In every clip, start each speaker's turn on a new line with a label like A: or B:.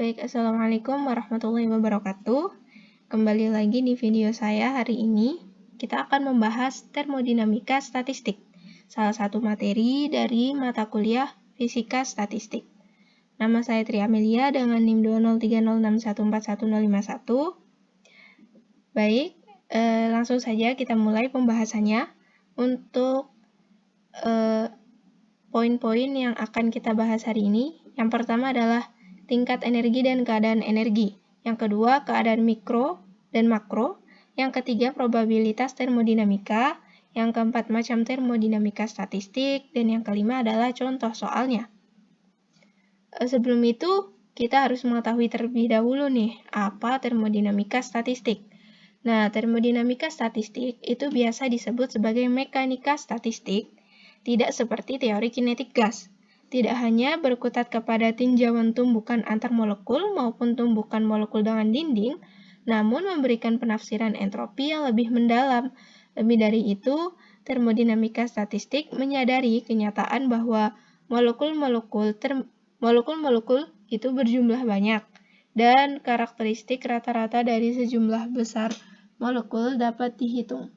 A: Baik, Assalamualaikum warahmatullahi wabarakatuh. Kembali lagi di video saya hari ini. Kita akan membahas termodinamika statistik, salah satu materi dari mata kuliah Fisika Statistik. Nama saya Tri Amelia dengan NIM 20306141051. Baik, langsung saja kita mulai pembahasannya. Untuk poin-poin yang akan kita bahas hari ini, yang pertama adalah tingkat energi dan keadaan energi. Yang kedua, keadaan mikro dan makro. Yang ketiga, probabilitas termodinamika. Yang keempat, macam termodinamika statistik. Dan yang kelima adalah contoh soalnya. Sebelum itu, kita harus mengetahui terlebih dahulu nih, apa termodinamika statistik. Nah, termodinamika statistik itu biasa disebut sebagai mekanika statistik, tidak seperti teori kinetik gas. Tidak hanya berkutat kepada tinjauan tumbukan antar molekul maupun tumbukan molekul dengan dinding, namun memberikan penafsiran entropi yang lebih mendalam. Lebih dari itu, termodinamika statistik menyadari kenyataan bahwa molekul-molekul itu berjumlah banyak, dan karakteristik rata-rata dari sejumlah besar molekul dapat dihitung,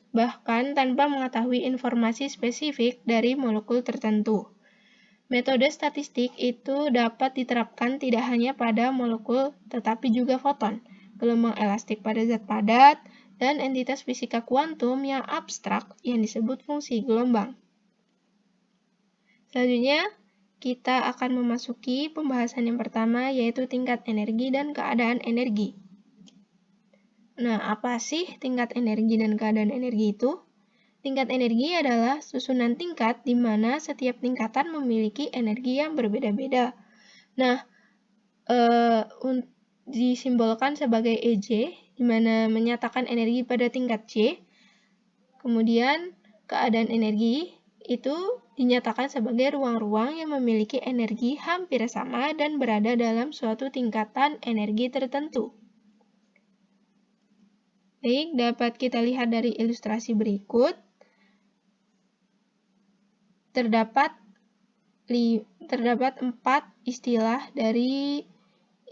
A: bahkan tanpa mengetahui informasi spesifik dari molekul tertentu. Metode statistik itu dapat diterapkan tidak hanya pada molekul, tetapi juga foton, gelombang elastik pada zat padat, dan entitas fisika kuantum yang abstrak yang disebut fungsi gelombang. Selanjutnya, kita akan memasuki pembahasan yang pertama, yaitu tingkat energi dan keadaan energi. Nah, apa sih tingkat energi dan keadaan energi itu? Tingkat energi adalah susunan tingkat di mana setiap tingkatan memiliki energi yang berbeda-beda. Nah, disimbolkan sebagai EJ, di mana menyatakan energi pada tingkat C. Kemudian, keadaan energi itu dinyatakan sebagai ruang-ruang yang memiliki energi hampir sama dan berada dalam suatu tingkatan energi tertentu. Baik, dapat kita lihat dari ilustrasi berikut. Terdapat 4 istilah dari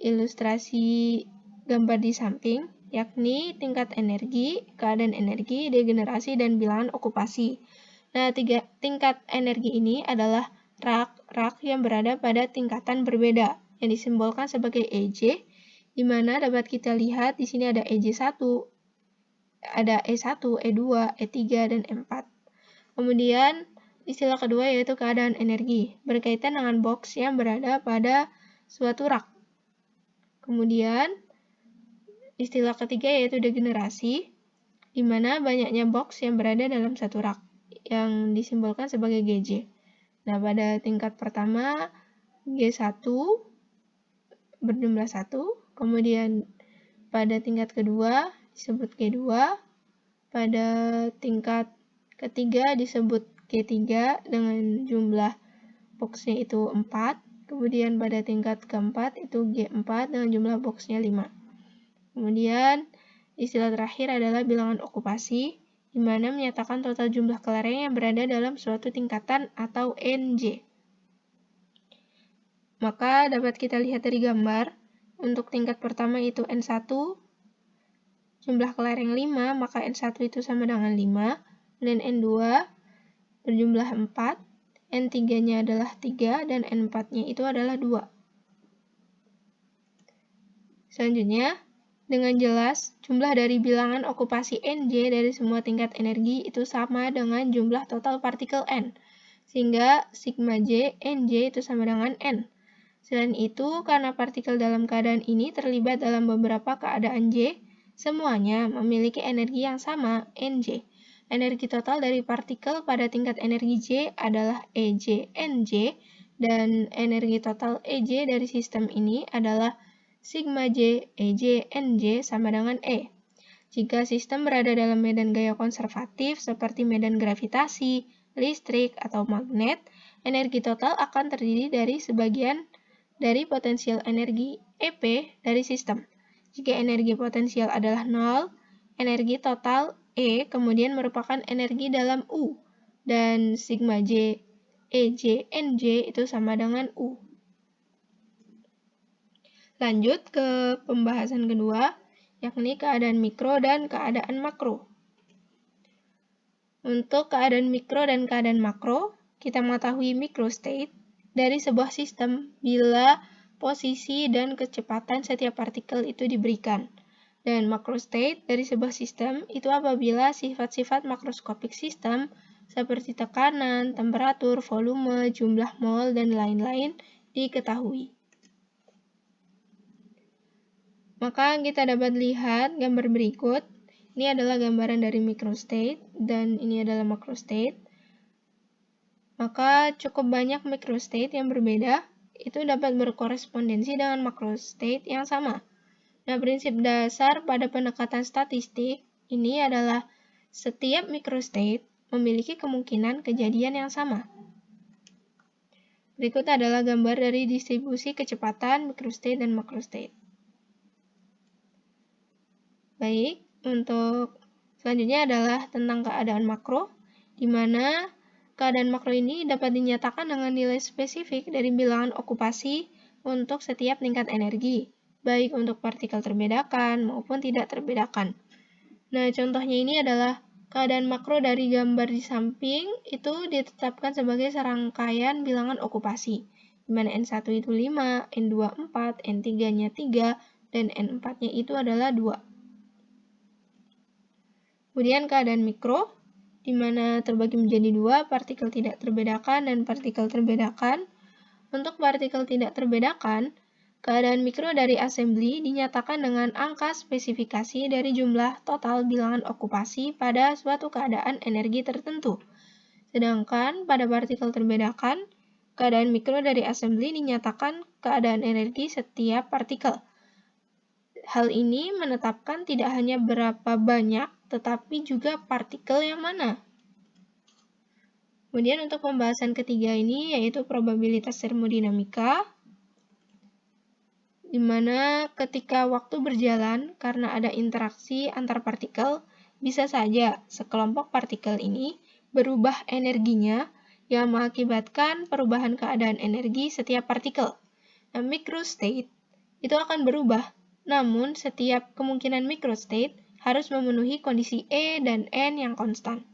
A: ilustrasi gambar di samping, yakni tingkat energi, keadaan energi, degenerasi, dan bilangan okupasi. Nah, tingkat energi ini adalah rak yang berada pada tingkatan berbeda, yang disimbolkan sebagai EJ, di mana dapat kita lihat di sini ada EJ1, ada E1, E2, E3, dan E4. Kemudian, istilah kedua yaitu keadaan energi, berkaitan dengan box yang berada pada suatu rak. Kemudian, istilah ketiga yaitu degenerasi, di mana banyaknya box yang berada dalam satu rak, yang disimbolkan sebagai GJ. Nah, pada tingkat pertama, G1 berjumlah 1, kemudian pada tingkat kedua disebut G2, pada tingkat ketiga disebut G3 dengan jumlah boxnya itu 4, kemudian pada tingkat keempat itu G4 dengan jumlah boxnya 5. Kemudian istilah terakhir adalah bilangan okupasi, di mana menyatakan total jumlah kelereng yang berada dalam suatu tingkatan atau NJ. Maka dapat kita lihat dari gambar, untuk tingkat pertama itu N1, jumlah kelereng 5, maka N1 itu sama dengan 5, dan N2 berjumlah 4, N3-nya adalah 3, dan N4-nya itu adalah 2. Selanjutnya, dengan jelas, jumlah dari bilangan okupasi NJ dari semua tingkat energi itu sama dengan jumlah total partikel N, sehingga sigma J NJ itu sama dengan N. Selain itu, karena partikel dalam keadaan ini terlibat dalam beberapa keadaan J, semuanya memiliki energi yang sama, NJ. Energi total dari partikel pada tingkat energi J adalah EJ NJ, dan energi total EJ dari sistem ini adalah sigma J EJ NJ sama dengan E. Jika sistem berada dalam medan gaya konservatif seperti medan gravitasi, listrik, atau magnet, energi total akan terdiri dari sebagian dari potensial energi EP dari sistem. Jika energi potensial adalah 0, energi total E kemudian merupakan energi dalam U, dan sigma J EJ NJ itu sama dengan U. Lanjut ke pembahasan kedua, yakni keadaan mikro dan keadaan makro. Untuk keadaan mikro dan keadaan makro, kita mengetahui microstate dari sebuah sistem bila posisi dan kecepatan setiap partikel itu diberikan. Dan macrostate dari sebuah sistem itu apabila sifat-sifat makroskopik sistem seperti tekanan, temperatur, volume, jumlah mol, dan lain-lain diketahui. Maka kita dapat lihat gambar berikut. Ini adalah gambaran dari microstate dan ini adalah macrostate. Maka cukup banyak microstate yang berbeda itu dapat berkorespondensi dengan macrostate yang sama. Nah, prinsip dasar pada pendekatan statistik ini adalah setiap microstate memiliki kemungkinan kejadian yang sama. Berikut adalah gambar dari distribusi kecepatan microstate dan macrostate. Baik, untuk selanjutnya adalah tentang keadaan makro, di mana keadaan makro ini dapat dinyatakan dengan nilai spesifik dari bilangan okupasi untuk setiap tingkat energi, baik untuk partikel terbedakan maupun tidak terbedakan. Nah, contohnya ini adalah keadaan makro dari gambar di samping itu ditetapkan sebagai serangkaian bilangan okupasi, di mana N1 itu 5, N2 4, N3-nya 3, dan N4-nya itu adalah 2. Kemudian keadaan mikro, di mana terbagi menjadi 2, partikel tidak terbedakan dan partikel terbedakan. Untuk partikel tidak terbedakan, keadaan mikro dari assembly dinyatakan dengan angka spesifikasi dari jumlah total bilangan okupasi pada suatu keadaan energi tertentu. Sedangkan pada partikel terbedakan, keadaan mikro dari assembly dinyatakan keadaan energi setiap partikel. Hal ini menetapkan tidak hanya berapa banyak, tetapi juga partikel yang mana. Kemudian untuk pembahasan ketiga ini yaitu probabilitas termodinamika, di mana ketika waktu berjalan karena ada interaksi antar partikel, bisa saja sekelompok partikel ini berubah energinya yang mengakibatkan perubahan keadaan energi setiap partikel. Nah, microstate itu akan berubah, namun setiap kemungkinan microstate harus memenuhi kondisi E dan N yang konstan.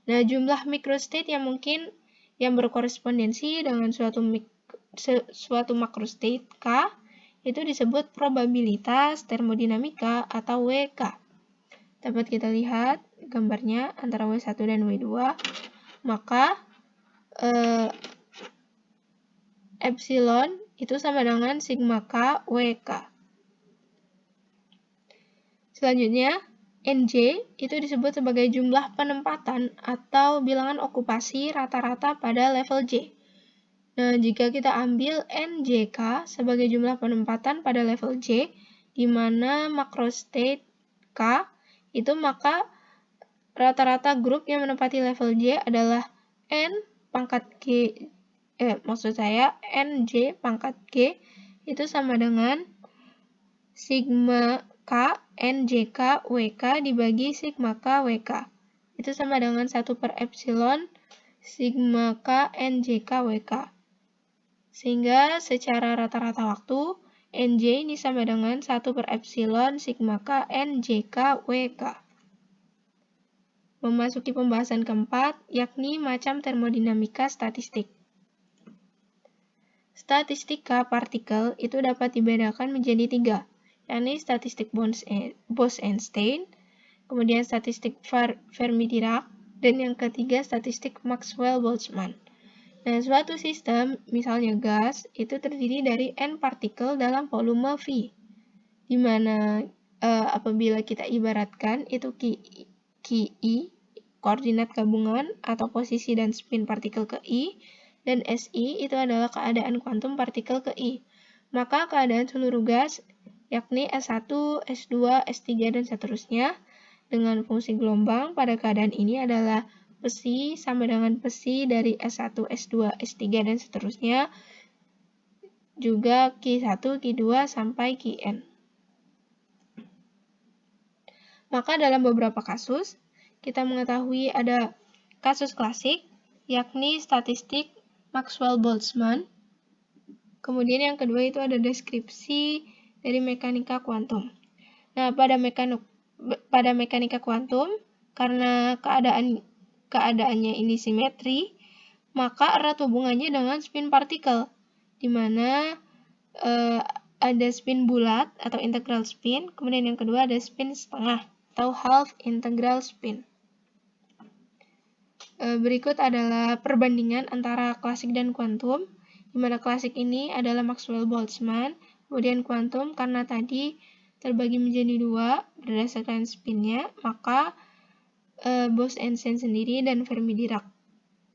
A: Nah, jumlah microstate yang mungkin yang berkorespondensi dengan suatu macrostate K itu disebut probabilitas termodinamika atau WK. Dapat kita lihat gambarnya antara W1 dan W2. Maka epsilon itu sama dengan sigma K WK. Selanjutnya, NJ itu disebut sebagai jumlah penempatan atau bilangan okupasi rata-rata pada level J. Nah, jika kita ambil NJK sebagai jumlah penempatan pada level J, di mana macrostate K, itu maka rata-rata grup yang menempati level J adalah N pangkat G, NJ pangkat G, itu sama dengan sigma K NJK WK dibagi sigma K WK. Itu sama dengan 1 per epsilon sigma K NJK WK. Sehingga secara rata-rata waktu, NJ ini sama dengan 1 per epsilon sigma K NJK WK. Memasuki pembahasan keempat, yakni macam termodinamika statistik. Statistika partikel itu dapat dibedakan menjadi 3, yakni statistik Bose-Einstein, kemudian statistik Fermi-Dirac, dan yang ketiga statistik Maxwell-Boltzmann. Nah, suatu sistem, misalnya gas, itu terdiri dari N partikel dalam volume V, di mana apabila kita ibaratkan itu QI, koordinat gabungan atau posisi dan spin partikel ke I, dan SI itu adalah keadaan kuantum partikel ke I. Maka keadaan seluruh gas, yakni S1, S2, S3, dan seterusnya, dengan fungsi gelombang pada keadaan ini adalah Psi sama dengan Psi dari S1, S2, S3, dan seterusnya, juga Q1, Q2, sampai Qn. Maka dalam beberapa kasus, kita mengetahui ada kasus klasik, yakni statistik Maxwell-Boltzmann. Kemudian yang kedua itu ada deskripsi dari mekanika kuantum. Nah, pada mekanika kuantum, karena keadaannya ini simetri, maka erat hubungannya dengan spin partikel, di mana ada spin bulat atau integral spin, kemudian yang kedua ada spin setengah atau half integral spin. Berikut adalah perbandingan antara klasik dan kuantum, di mana klasik ini adalah Maxwell-Boltzmann, kemudian kuantum karena tadi terbagi menjadi dua berdasarkan spinnya, maka Bose-Einstein sendiri dan Fermi-Dirac.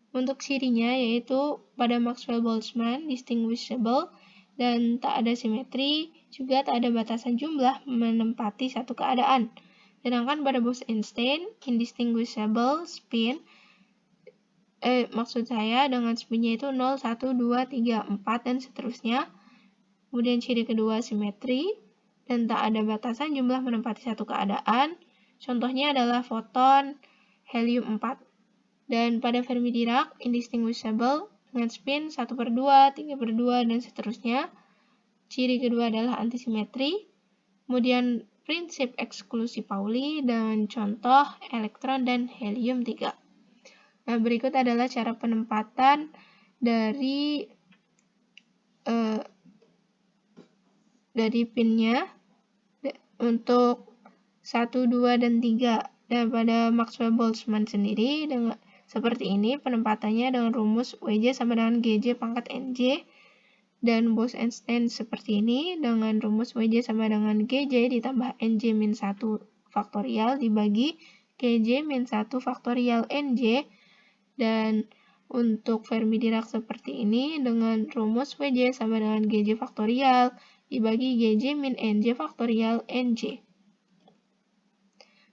A: Untuk cirinya yaitu pada Maxwell-Boltzmann distinguishable dan tak ada simetri, juga tak ada batasan jumlah menempati satu keadaan. Sedangkan pada Bose-Einstein indistinguishable spin, maksud saya dengan spinnya itu 0, 1, 2, 3, 4 dan seterusnya. Kemudian ciri kedua simetri dan tak ada batasan jumlah menempati satu keadaan. Contohnya adalah foton helium 4. Dan pada Fermi-Dirac indistinguishable dengan spin 1/2, 3/2 dan seterusnya. Ciri kedua adalah antisimetri. Kemudian prinsip eksklusi Pauli dan contoh elektron dan helium 3. Nah, berikut adalah cara penempatan dari pinnya untuk 1, 2, dan 3. Dan pada Maxwell-Boltzmann sendiri dengan seperti ini penempatannya dengan rumus WJ sama dengan GJ pangkat NJ. Dan Bose-Einstein seperti ini dengan rumus WJ sama dengan GJ ditambah NJ min 1 faktorial dibagi GJ min 1 faktorial NJ. Dan untuk Fermi-Dirac seperti ini dengan rumus WJ sama dengan GJ faktorial dibagi GJ min NJ faktorial NJ.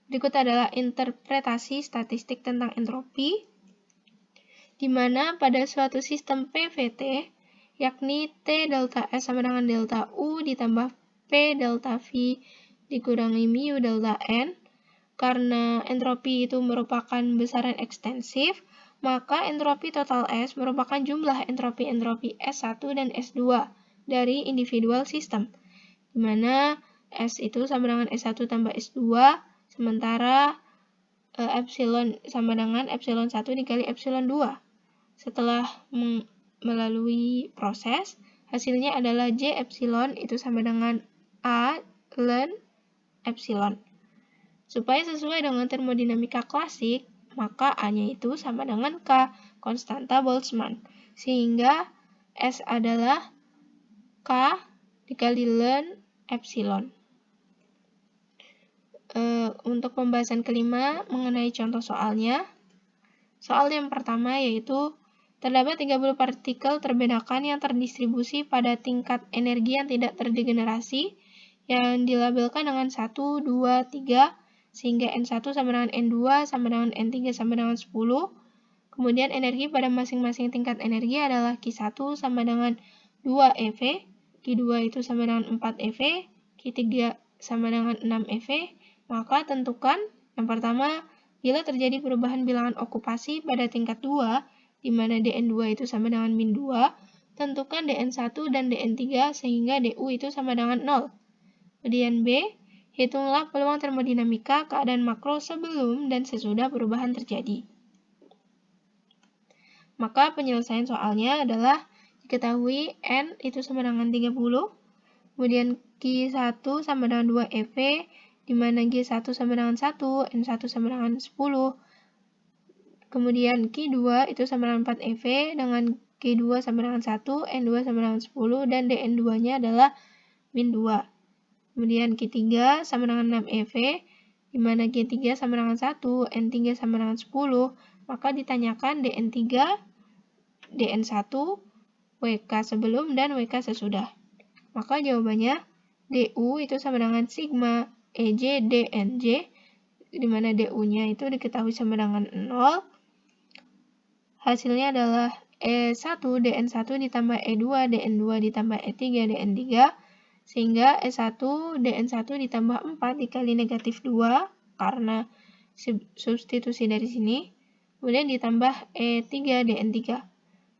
A: Berikut adalah interpretasi statistik tentang entropi, di mana pada suatu sistem PVT, yakni T delta S sama dengan delta U ditambah P delta V dikurangi mu delta N, karena entropi itu merupakan besaran ekstensif, maka entropi total S merupakan jumlah entropi-entropi S1 dan S2 dari individual sistem, di mana S itu sama dengan S1 tambah S2, sementara epsilon sama dengan epsilon 1 dikali epsilon 2. Setelah melalui proses, hasilnya adalah J epsilon itu sama dengan A ln epsilon. Supaya sesuai dengan termodinamika klasik, maka A-nya itu sama dengan K, konstanta Boltzmann. Sehingga S adalah K dikali ln epsilon. Untuk pembahasan kelima mengenai contoh soalnya. Soal yang pertama yaitu terdapat 30 partikel terbedakan yang terdistribusi pada tingkat energi yang tidak terdegenerasi yang dilabelkan dengan 1, 2, 3 sehingga N1 sama dengan N2 sama dengan N3 sama dengan 10. Kemudian energi pada masing-masing tingkat energi adalah Q1 sama dengan 2 eV, Q2 itu sama dengan 4 eV, Q3 sama dengan 6 eV. Maka tentukan yang pertama, bila terjadi perubahan bilangan okupasi pada tingkat 2, di mana dN2 itu sama dengan min 2, tentukan dN1 dan dN3 sehingga du itu sama dengan 0. Kemudian B, hitunglah peluang termodinamika keadaan makro sebelum dan sesudah perubahan terjadi. Maka penyelesaian soalnya adalah diketahui N itu sama dengan 30, kemudian Q1 sama dengan 2 eV, di mana G1 sama dengan 1, N1 sama dengan 10. Kemudian Q2 itu sama dengan 4 eV, dengan G2 sama dengan 1, N2 sama dengan 10, dan dN2-nya adalah min 2. Kemudian Q3 sama dengan 6 eV, di mana G3 sama dengan 1, N3 sama dengan 10, maka ditanyakan dN3, dN1, WK sebelum dan WK sesudah. Maka jawabannya DU itu sama dengan sigma EJ DNJ, di mana DU-nya itu diketahui sama dengan 0. Hasilnya adalah E1 DN1 ditambah E2 DN2 ditambah E3 DN3, sehingga E1 DN1 ditambah 4 dikali negatif 2, karena substitusi dari sini, kemudian ditambah E3 DN3.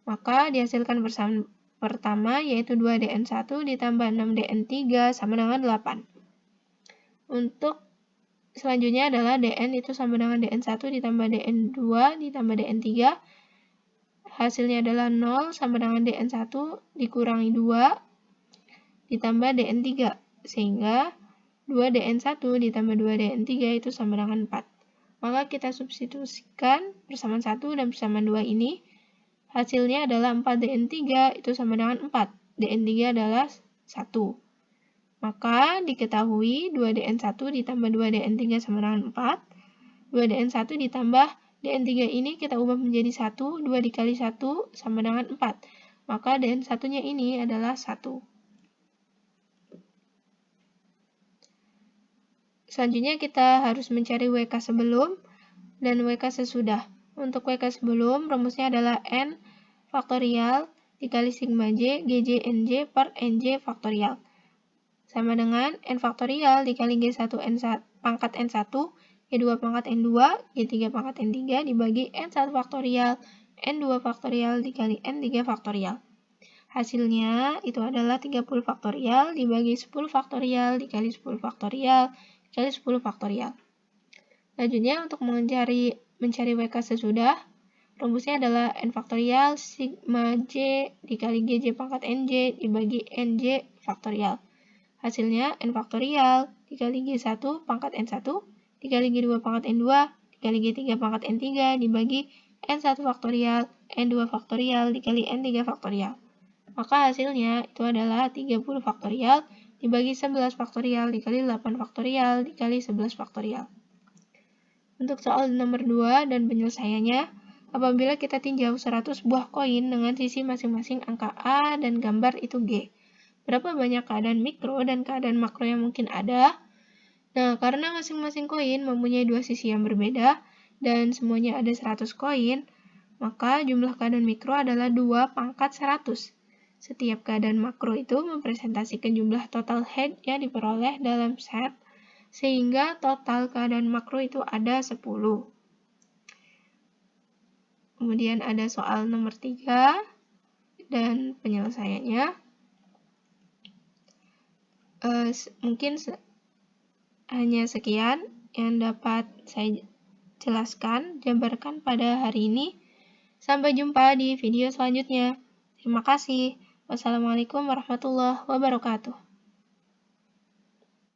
A: Maka dihasilkan pertama yaitu 2dn1 ditambah 6dn3 sama dengan 8. Untuk selanjutnya adalah dn itu sama dengan dn1 ditambah dn2 ditambah dn3. Hasilnya adalah 0 sama dengan dn1 dikurangi 2 ditambah dn3. Sehingga 2dn1 ditambah 2dn3 itu sama dengan 4. Maka kita substitusikan persamaan 1 dan persamaan 2 ini. Hasilnya adalah 4dn3 itu sama dengan 4. dn3 adalah 1. Maka diketahui 2dn1 ditambah 2dn3 sama dengan 4. 2dn1 ditambah dn3 ini kita ubah menjadi 1. 2 dikali 1 sama dengan 4. Maka dn1-nya ini adalah 1. Selanjutnya kita harus mencari WK sebelum dan WK sesudah. Untuk WK sebelum, rumusnya adalah N faktorial dikali sigma J, GJ NJ per NJ faktorial. Sama dengan N faktorial dikali G1 pangkat N1, G2 pangkat N2, G3 pangkat N3 dibagi N1 faktorial, N2 faktorial dikali N3 faktorial. Hasilnya itu adalah 30 faktorial dibagi 10 faktorial dikali 10 faktorial dikali 10 faktorial. Selanjutnya untuk mencari WK sesudah, rumusnya adalah N faktorial sigma J dikali GJ pangkat NJ dibagi NJ faktorial. Hasilnya N faktorial dikali G1 pangkat N1 dikali G2 pangkat N2 dikali G3 pangkat N3 dibagi N1 faktorial N2 faktorial dikali N3 faktorial. Maka hasilnya itu adalah 30 faktorial dibagi 11 faktorial dikali 8 faktorial dikali 11 faktorial. Untuk soal nomor 2 dan penyelesaiannya, apabila kita tinjau 100 buah koin dengan sisi masing-masing angka A dan gambar itu G. Berapa banyak keadaan mikro dan keadaan makro yang mungkin ada? Nah, karena masing-masing koin mempunyai dua sisi yang berbeda dan semuanya ada 100 koin, maka jumlah keadaan mikro adalah 2 pangkat 100. Setiap keadaan makro itu mempresentasikan jumlah total head yang diperoleh dalam set, sehingga total keadaan makro itu ada 10. Kemudian ada soal nomor 3 dan penyelesaiannya. Mungkin hanya sekian yang dapat saya jelaskan, jabarkan pada hari ini. Sampai jumpa di video selanjutnya. Terima kasih. Wassalamualaikum warahmatullahi wabarakatuh.